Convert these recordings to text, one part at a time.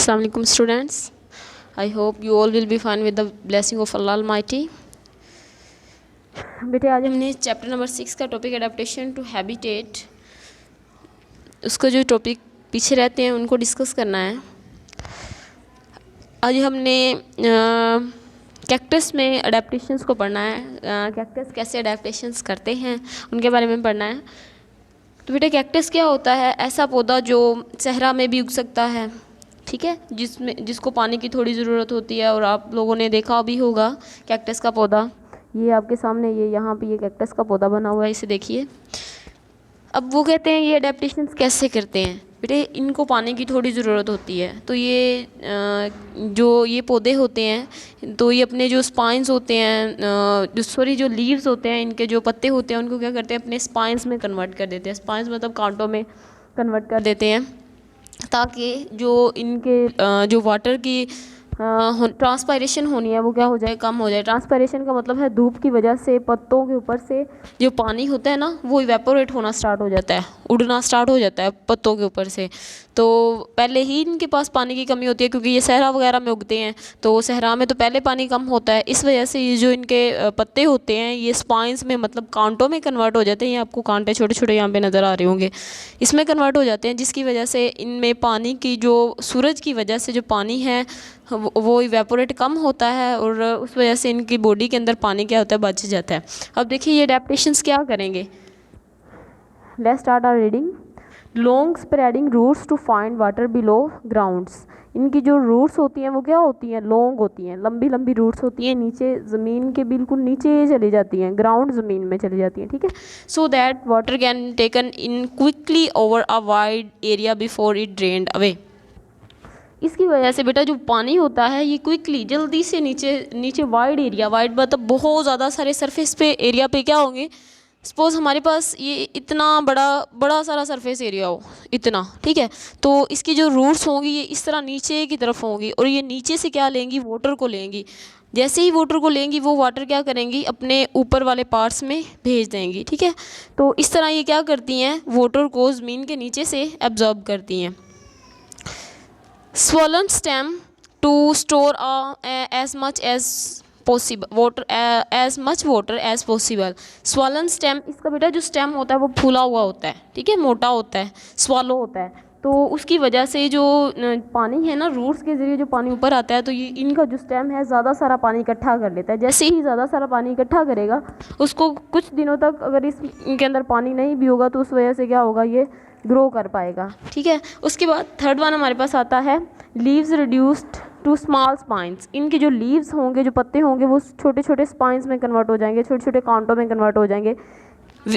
Assalamu alaikum students. I hope you all will be fine with the blessing of Allah Almighty. बेटे आज हमने chapter number 6 का topic adaptation to habitat, उसको जो topic पीछे रहते हैं उनको डिस्कस करना है। आज हमने कैक्टस में एडेप्टेशंस को पढ़ना है। कैक्टस कैसे एडेप्टेशंस करते हैं उनके बारे में पढ़ना है। तो बेटा कैक्टस क्या होता है? ऐसा पौधा जो सहरा में भी उग सकता है, ठीक है, जिसको पानी की थोड़ी ज़रूरत होती है। और आप लोगों ने देखा भी होगा कैक्टस का पौधा, ये आपके सामने ये यहाँ पे ये कैक्टस का पौधा बना हुआ है, इसे देखिए। अब वो कहते हैं ये अडेप्टेशंस कैसे करते हैं बेटे, इनको पानी की थोड़ी ज़रूरत होती है। तो ये जो ये पौधे होते हैं तो ये अपने जो स्पाइंस होते हैं, जो लीव्स होते हैं, इनके जो पत्ते होते हैं उनको क्या करते हैं, अपने स्पाइंस में कन्वर्ट कर देते हैं। स्पाइंस मतलब कांटों में कन्वर्ट कर देते हैं, ताकि जो इनके जो वाटर की ट्रांसपायरेशन होनी है वो क्या हो जाए, कम हो जाए। ट्रांसपायरेशन का मतलब है धूप की वजह से पत्तों के ऊपर से जो पानी होता है ना वो इवेपोरेट होना स्टार्ट हो जाता है, उड़ना स्टार्ट हो जाता है पत्तों के ऊपर से। तो पहले ही इनके पास पानी की कमी होती है, क्योंकि ये सहरा वगैरह में उगते हैं, तो सहरा में तो पहले पानी कम होता है। इस वजह से ये जो इनके पत्ते होते हैं ये स्पाइंस में मतलब कांटों में कन्वर्ट हो जाते हैं। ये आपको कांटे छोटे छोटे यहाँ पे नज़र आ रहे होंगे, इसमें कन्वर्ट हो जाते हैं, जिसकी वजह से इनमें पानी की जो सूरज की वजह से जो पानी है वो इवेपोरेट कम होता है, और उस वजह से इनकी बॉडी के अंदर पानी क्या होता है, बच जाता है। अब देखिए ये अडेप्टेशंस क्या करेंगे। Let's start our reading. Long spreading roots to find water below grounds. इनकी जो रूट्स होती हैं वो क्या होती हैं, लॉन्ग होती हैं, लंबी लंबी रूट्स होती हैं, नीचे ज़मीन के बिल्कुल नीचे चली जाती हैं, ग्राउंड ज़मीन में चली जाती हैं, ठीक है। So that water can taken in quickly over a wide area before it drained away. इसकी वजह से बेटा जो पानी होता है ये क्विकली जल्दी से नीचे वाइड एरिया, वाइड मतलब बहुत ज़्यादा सारे सरफेस पे एरिया पे क्या होंगे। सपोज़ हमारे पास ये इतना बड़ा सारा सरफेस एरिया हो, इतना, ठीक है, तो इसकी जो रूट्स होंगी ये इस तरह नीचे की तरफ होंगी, और ये नीचे से क्या लेंगी, वाटर को लेंगी। जैसे ही वाटर को लेंगी वो वाटर क्या करेंगी, अपने ऊपर वाले पार्ट्स में भेज देंगी, ठीक है। तो इस तरह ये क्या करती हैं, वाटर को ज़मीन के नीचे से एब्जॉर्ब करती हैं। Swollen stem to store as much water as possible. Swollen stem, इसका बेटा जो स्टेम होता है वो फूला हुआ होता है, ठीक है, मोटा होता है, swallow होता है। तो उसकी वजह से जो पानी है ना, रूट्स के ज़रिए जो पानी ऊपर आता है, तो ये इनका जो स्टेम है ज़्यादा सारा पानी इकट्ठा कर लेता है। जैसे ही ज़्यादा सारा पानी इकट्ठा करेगा, उसको कुछ दिनों तक अगर इनके अंदर पानी नहीं भी होगा तो उस वजह से क्या होगा, ये ग्रो कर पाएगा, ठीक है। उसके बाद थर्ड वन हमारे पास आता है leaves reduced to small spines. इनके जो लीव्स होंगे, जो पत्ते होंगे, वो छोटे छोटे स्पाइंस में कन्वर्ट हो जाएंगे, छोटे छोटे कांटों में कन्वर्ट हो जाएंगे।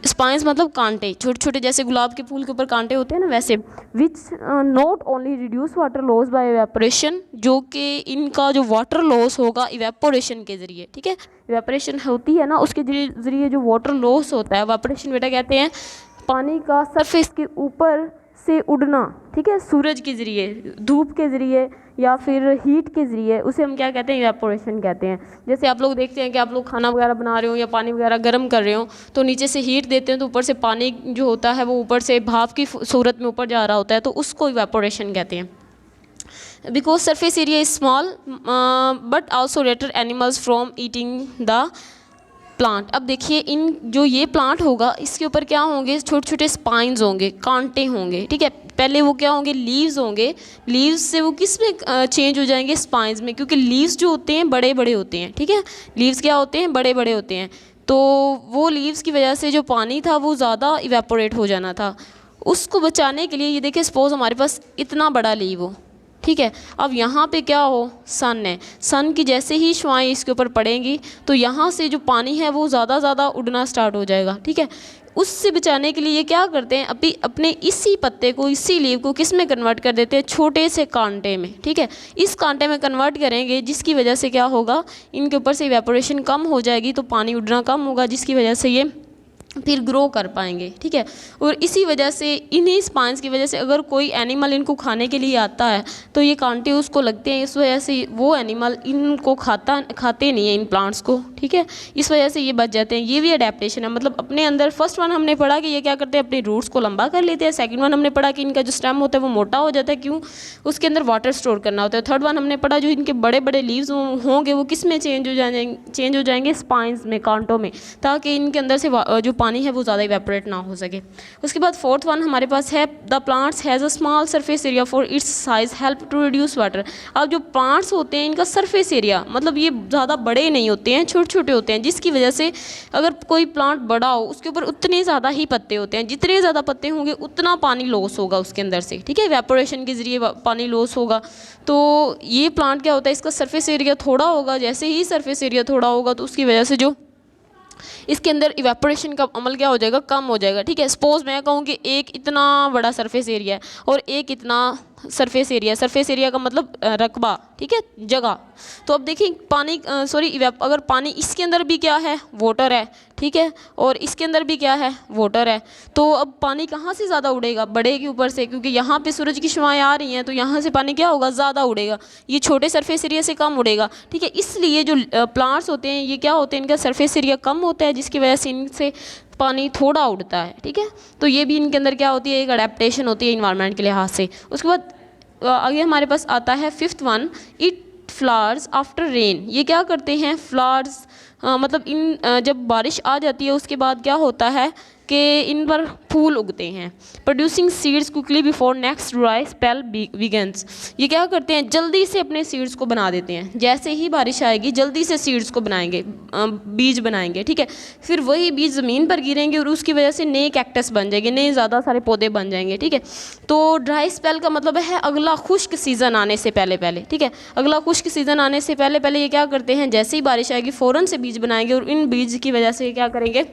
स्पाइंस मतलब कांटे, छोटे छोटे, जैसे गुलाब के फूल के ऊपर कांटे होते हैं ना, वैसे। Which not only reduce water loss by evaporation, जो कि इनका जो वाटर लॉस होगा इवेपोरेशन के ज़रिए, ठीक है। इवेपोरेशन होती है ना, उसके ज़रिए जो वाटर लॉस होता है, इवेपोरेशन बेटा कहते हैं पानी का सरफेस के ऊपर से उड़ना, ठीक है, सूरज के ज़रिए, धूप के ज़रिए या फिर हीट के ज़रिए, उसे हम क्या कहते हैं, इवेपोरेशन कहते हैं। जैसे आप लोग देखते हैं कि आप लोग खाना वगैरह बना रहे हो या पानी वगैरह गर्म कर रहे हो, तो नीचे से हीट देते हैं तो ऊपर से पानी जो होता है वो ऊपर से भाप की सूरत में ऊपर जा रहा होता है, तो उसको इवेपोरेशन कहते हैं। Because surface area is small but also debtor animals from eating the plant. अब देखिए इन जो ये प्लांट होगा इसके ऊपर क्या होंगे, छोटे छोटे स्पाइंस होंगे, कांटे होंगे, ठीक है। पहले वो क्या होंगे, लीव्स होंगे, लीव्स से वो किस में चेंज हो जाएंगे, स्पाइंस में, क्योंकि लीव्स जो होते हैं बड़े बड़े होते हैं, ठीक है। लीव्स क्या होते हैं, बड़े बड़े होते हैं। तो वो लीव्स की वजह से जो पानी था वो ज़्यादा इवेपोरेट हो जाना था। उसको बचाने के लिए ये देखिए, सपोज हमारे पास इतना बड़ा लीव हो, ठीक है। अब यहाँ पे क्या हो, सन है, सन की जैसे ही शुआएं इसके ऊपर पड़ेंगी तो यहाँ से जो पानी है वो ज़्यादा उड़ना स्टार्ट हो जाएगा, ठीक है। उससे बचाने के लिए ये क्या करते हैं, अभी अपने इसी पत्ते को, इसी लीव को किस में कन्वर्ट कर देते हैं, छोटे से कांटे में, ठीक है। इस कांटे में कन्वर्ट करेंगे, जिसकी वजह से क्या होगा, इनके ऊपर से इवेपोरेशन कम हो जाएगी, तो पानी उड़ना कम होगा, जिसकी वजह से ये फिर ग्रो कर पाएंगे, ठीक है। और इसी वजह से, इन्हीं स्पाइंस की वजह से अगर कोई एनिमल इनको खाने के लिए आता है तो ये कांटे उसको लगते हैं, इस वजह से वो एनिमल इनको खाते नहीं है इन प्लांट्स को, ठीक है। इस वजह से ये बच जाते हैं। ये भी अडेप्टेशन है, मतलब अपने अंदर फर्स्ट वन हमने पढ़ा कि ये क्या करते हैं, अपने रूट्स को लंबा कर लेते हैं। सेकंड वन हमने पढ़ा कि इनका जो स्टेम होता है वो मोटा हो जाता है, क्यों, उसके अंदर वाटर स्टोर करना होता है। थर्ड वन हमने पढ़ा जो इनके बड़े बड़े लीव्स होंगे वो किस में चेंज हो जाएंगे, स्पाइंस में, कांटों में, ताकि इनके अंदर से जो पानी है वो ज़्यादा इवेपोरेट ना हो सके। उसके बाद फोर्थ वन हमारे पास है, the plants has a small surface area for its size help to reduce water. अब जो प्लांट्स होते हैं इनका सरफेस एरिया, मतलब ये ज़्यादा बड़े नहीं होते हैं, छोटे छोटे होते हैं, जिसकी वजह से अगर कोई प्लांट बड़ा हो उसके ऊपर उतने ज़्यादा ही पत्ते होते हैं, जितने ज़्यादा पत्ते होंगे उतना पानी लॉस होगा उसके अंदर से, ठीक है, इवेपोरेशन के ज़रिए पानी लॉस होगा। तो ये प्लांट क्या होता है, इसका सरफेस एरिया थोड़ा होगा, जैसे ही सरफेस एरिया थोड़ा होगा तो उसकी वजह से जो इसके अंदर इवेपोरेशन का अमल क्या हो जाएगा, कम हो जाएगा, ठीक है। सपोज मैं कहूँ कि एक इतना बड़ा सरफेस एरिया है और एक इतना सरफेस एरिया का मतलब रकबा, ठीक है, जगह। तो अब देखिए पानी अगर पानी इसके अंदर भी क्या है, वाटर है, ठीक है, और इसके अंदर भी क्या है, वाटर है, तो अब पानी कहाँ से ज़्यादा उड़ेगा, बड़े के ऊपर से, क्योंकि यहाँ पे सूरज की शुआएं आ रही हैं तो यहाँ से पानी क्या होगा, ज़्यादा उड़ेगा, ये छोटे सरफेस एरिया से कम उड़ेगा, ठीक है। इसलिए जो प्लांट्स होते हैं ये क्या होते हैं, इनका सरफेस एरिया कम होता है, जिसकी वजह से इनसे पानी थोड़ा उड़ता है, ठीक है। तो ये भी इनके अंदर क्या होती है, एक अडेप्टेशन होती है इन्वायरमेंट के लिहाज से। उसके बाद आगे हमारे पास आता है fifth one, it flowers after rain. ये क्या करते हैं, फ्लावर्स मतलब जब बारिश आ जाती है उसके बाद क्या होता है कि इन पर फूल उगते हैं। Producing seeds quickly before next dry spell begins. ये क्या करते हैं, जल्दी से अपने सीड्स को बना देते हैं, जैसे ही बारिश आएगी जल्दी से सीड्स को बनाएंगे, बीज बनाएंगे, ठीक है। फिर वही बीज ज़मीन पर गिरेंगे और उसकी वजह से नए कैक्टस बन जाएंगे, नए ज़्यादा सारे पौधे बन जाएंगे, ठीक है। तो ड्राई स्पेल का मतलब है अगला खुश्क सीज़न आने से पहले, ठीक है। अगला खुश्क सीज़न आने से पहले ये क्या करते हैं, जैसे ही बारिश आएगी फ़ौरन से बीज बनाएंगे और इन बीज की वजह से क्या करेंगे,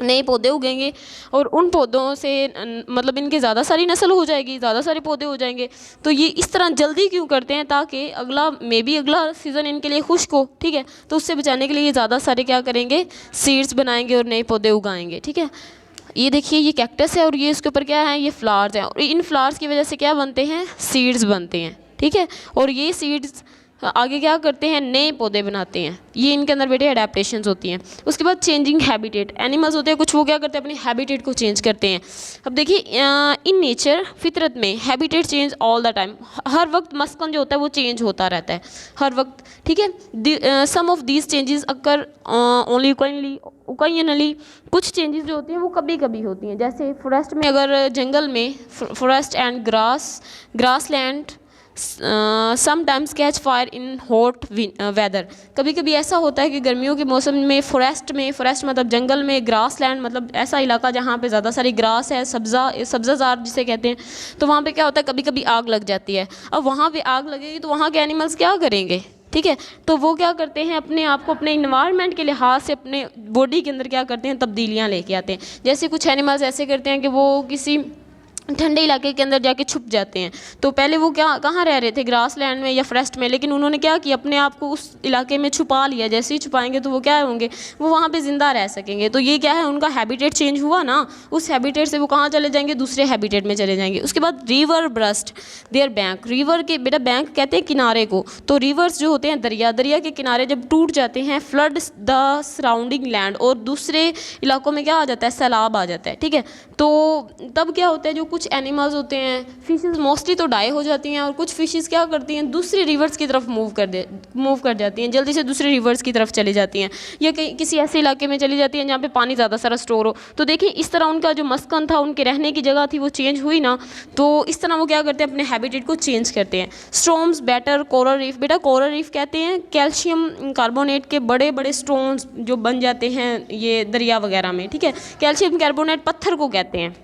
नए पौधे उगेंगे और उन पौधों से मतलब इनकी ज़्यादा सारी नस्ल हो जाएगी, ज़्यादा सारे पौधे हो जाएंगे। तो ये इस तरह जल्दी क्यों करते हैं, ताकि अगला सीज़न इनके लिए खुश्क हो, ठीक है। तो उससे बचाने के लिए ये ज़्यादा सारे क्या करेंगे, सीड्स बनाएंगे और नए पौधे उगाएंगे, ठीक है। ये देखिए ये कैक्टस है और ये इसके ऊपर क्या है, ये फ्लावर्स हैं, और इन फ्लावर्स की वजह से क्या बनते हैं, सीड्स बनते हैं, ठीक है। और ये सीड्स आगे क्या करते हैं, नए पौधे बनाते हैं। ये इनके अंदर बेटे अडेप्टेशंस होती हैं। उसके बाद चेंजिंग हैबिटेट, एनिमल्स होते हैं कुछ, वो क्या करते हैं, अपने हैबिटेट को चेंज करते हैं। अब देखिए इन नेचर, फितरत में habitat change all the time, हर वक्त मस्कन जो होता है वो चेंज होता रहता है हर वक्त, ठीक है। Some of these changes occur only occasionally, कुछ चेंजेस जो होती हैं वो कभी कभी होती हैं। जैसे फॉरेस्ट में, अगर जंगल में forest and grassland sometimes catch fire in hot weather. कभी कभी ऐसा होता है कि गर्मियों के मौसम में फॉरेस्ट मतलब जंगल में, ग्रास लैंड मतलब ऐसा इलाका जहाँ पे ज़्यादा सारी ग्रास है, सब्ज़ाजार जिसे कहते हैं, तो वहाँ पे क्या होता है, कभी कभी आग लग जाती है। अब वहाँ पे आग लगेगी तो वहाँ के एनिमल्स क्या करेंगे, ठीक है। तो वो क्या करते हैं, अपने आप को अपने इन्वायरमेंट के लिहाज से अपने बॉडी के अंदर क्या करते हैं, तब्दीलियाँ लेके आते हैं। जैसे कुछ एनिमल्स ऐसे करते हैं कि वो किसी ठंडे इलाके के अंदर जाके छुप जाते हैं। तो पहले वो कहाँ रह रहे थे, ग्रास लैंड में या फॉरेस्ट में, लेकिन उन्होंने क्या किया, अपने आप को उस इलाके में छुपा लिया। जैसे ही छुपाएंगे तो वो क्या होंगे, वो वहाँ पे ज़िंदा रह सकेंगे। तो ये क्या है, उनका हैबिटेट चेंज हुआ ना, उस हैबिटेट से वो कहाँ चले जाएंगे, दूसरे हैबिटेट में चले जाएंगे। उसके बाद river burst there bank, river के बेटा बैंक कहते हैं किनारे को। तो रिवर्स जो होते हैं दरिया के किनारे जब टूट जाते हैं, फ्लड द सराउंडिंग लैंड, और दूसरे इलाकों में क्या आ जाता है, सैलाब आ जाता है, ठीक है। तो तब क्या होता है, जो कुछ एनिमल्स होते हैं, फिशेस मोस्टली तो डाई हो जाती हैं, और कुछ फिशेस क्या करती हैं, दूसरे रिवर्स की तरफ मूव कर जाती हैं, जल्दी से दूसरे रिवर्स की तरफ चली जाती हैं, या किसी ऐसे इलाके में चली जाती हैं जहाँ पे पानी ज़्यादा सारा स्टोर हो। तो देखिए इस तरह उनका जो मस्कन था, उनके रहने की जगह थी, वो चेंज हुई ना, तो इस तरह वो क्या करते हैं, अपने हैबिटेट को चेंज करते हैं। स्टोन्स बेटर कोरल रीफ, बेटा कोरल रीफ कहते हैं कैल्शियम कार्बोनेट के बड़े बड़े स्टोन्स जो बन जाते हैं ये दरिया वगैरह में, ठीक है। कैल्शियम कार्बोनेट पत्थर को कहते हैं।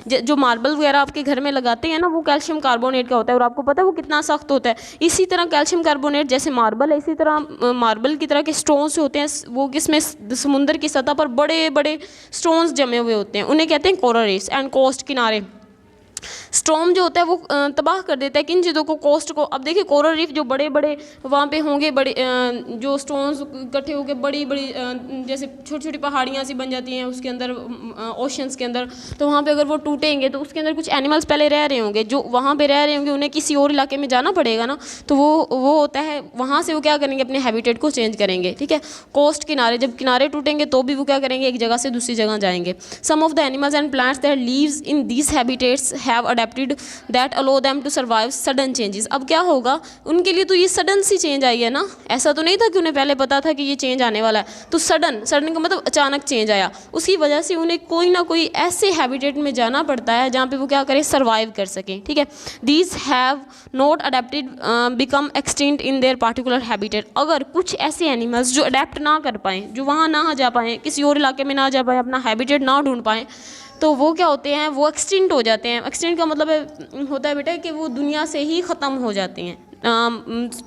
जो मार्बल वगैरह आपके घर में लगाते हैं ना, वो कैल्शियम कार्बोनेट का होता है, और आपको पता है वो कितना सख्त होता है। इसी तरह कैल्शियम कार्बोनेट जैसे मार्बल है, इसी तरह मार्बल की तरह के स्टोन्स होते हैं, वो किसमें, समुद्र की सतह पर बड़े बड़े स्टोन्स जमे हुए होते हैं, उन्हें कहते हैं कोरल रीफ्स। एंड कोस्ट, किनारे, स्टॉर्म जो होता है वो तबाह कर देता है किन चीज़ों को, कोस्ट को। अब देखिए कोरल रीफ जो बड़े बड़े वहाँ पे होंगे, बड़े जो स्टोन्स इकट्ठे होकर बड़ी बड़ी जैसे छोटी छोटी पहाड़ियाँ सी बन जाती हैं उसके अंदर, ओशंस के अंदर, तो वहाँ पे अगर वो टूटेंगे तो उसके अंदर कुछ एनिमल्स पहले रह रहे होंगे, जो वहाँ पे रह रहे होंगे, उन्हें किसी और इलाके में जाना पड़ेगा ना, तो वो होता है वहाँ से वो क्या करेंगे, अपने हैबिटेट को चेंज करेंगे, ठीक है। कोस्ट किनारे, जब किनारे टूटेंगे तो भी वो क्या करेंगे, एक जगह से दूसरी जगह जाएंगे। Some of the animals and plants that lives in these habitats have adapted that allow them to survive sudden changes. अब क्या होगा, उनके लिए तो ये सडन सी चेंज आई है ना, ऐसा तो नहीं था कि उन्हें पहले पता था कि ये चेंज आने वाला है, तो सडन का मतलब अचानक चेंज आया, उसकी वजह से उन्हें कोई ना कोई ऐसे हैबिटेट में जाना पड़ता है जहाँ पे वो क्या करें, सर्वाइव कर सकें, ठीक है। These have not adapted become extinct in their particular habitat. अगर कुछ ऐसे एनिमल्स जो अडेप्ट ना कर पाएँ, जो वहाँ ना जा पाएँ, किसी और इलाके में ना जा पाएँ, अपना हैबिटेट ना ढूंढ पाएँ, तो वो क्या होते हैं, वो एक्सटिंक्ट हो जाते हैं। एक्सटिंक्ट का मतलब होता है बेटा कि वो दुनिया से ही ख़त्म हो जाते हैं,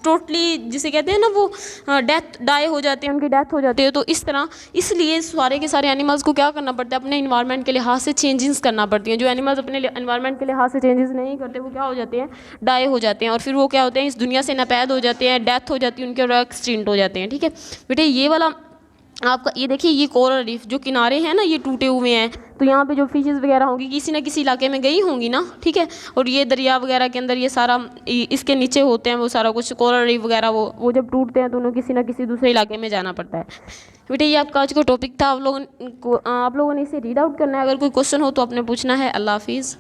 टोटली जिसे कहते हैं ना, वो डाई हो जाते हैं, उनकी डेथ हो जाती है। तो इस तरह, इसलिए सारे के सारे एनिमल्स को क्या करना पड़ता है, अपने इन्वायरमेंट के लिहाज से चेंजेस करना पड़ती हैं। जो एनिमल्स अपने इन्वायरमेंट के लिहाज से चेंजेस नहीं करते, वो क्या हो जाते हैं, डाई हो जाते हैं, और फिर वो क्या होते हैं, इस दुनिया से नापैद हो जाते हैं, डेथ हो जाती है उनके, और एक्सटिंक्ट हो जाते हैं, ठीक है बेटे। ये वाला आपका, ये देखिए, ये कोरल रीफ जो किनारे हैं ना, ये टूटे हुए हैं, तो यहाँ पे जो फिशेस वगैरह होंगी किसी ना किसी इलाके में गई होंगी ना, ठीक है। और ये दरिया वगैरह के अंदर ये सारा इसके नीचे होते हैं वो सारा कुछ, कोरल रीफ वगैरह, वो जब टूटते हैं तो उन्हें किसी ना किसी दूसरे इलाके में जाना पड़ता है। बेटे ये आपका आज का टॉपिक था, आप लोगों ने इसे रीड आउट करना है, अगर कोई क्वेश्चन हो तो आपने पूछना है। अल्लाह हाफिज़।